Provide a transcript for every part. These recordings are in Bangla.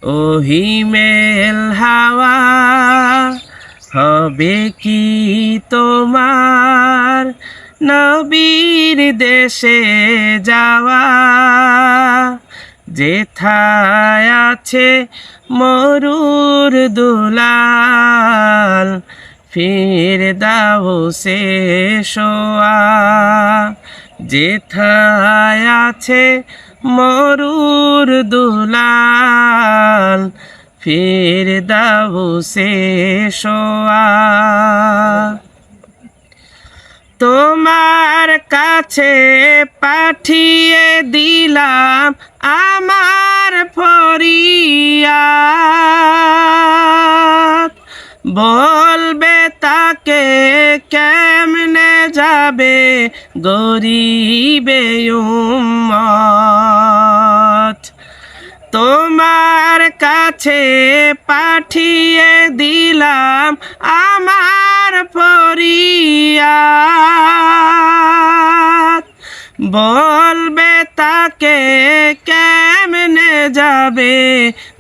ও হিমেল হাওয়া হবে কি তোমার নবীর দেশে যাওয়া যেথায় আছে মরুর দুলাল ফিরদাউসে শোয়া যেথায় আছে মরুর দুলাল ফিরদাউসে শোয়া তোমার কাছে পাঠিয়ে দিলাম আমার ফরিয়াদ বলবে তাকে কেমনে যাবে গরিবে উম্মত তোমার কাছে পাঠিয়ে দিলাম আমার ফরিয়াদ বলবে তাকে কেমনে যাবে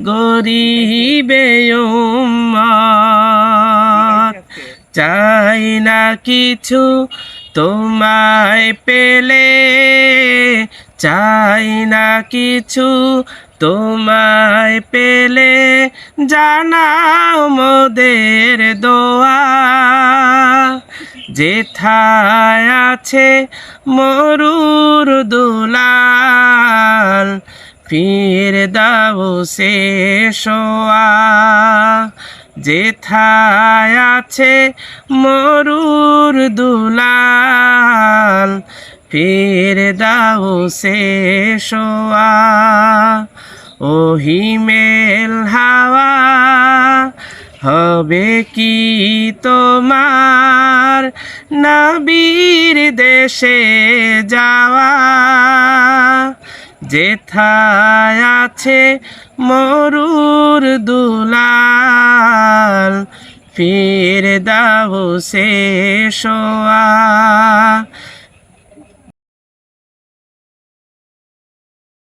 গরিবে উম্মত চাই না কিছু তোমায় পেলে চাই না কিছু তোমায় পেলে জানাও মোদের দোয়া যেথায় আছে মরুর দুলাল ফিরদাউসে শোয়া যেথায় আছে মরুর দুলাল ফিরদাউসে শোয়া ও হিমেল হাওয়া হবে কি তোমার নবীর দেশে যাওয়া যেথায় আছে মরুর দুলাল ফিরদাউসে শোয়া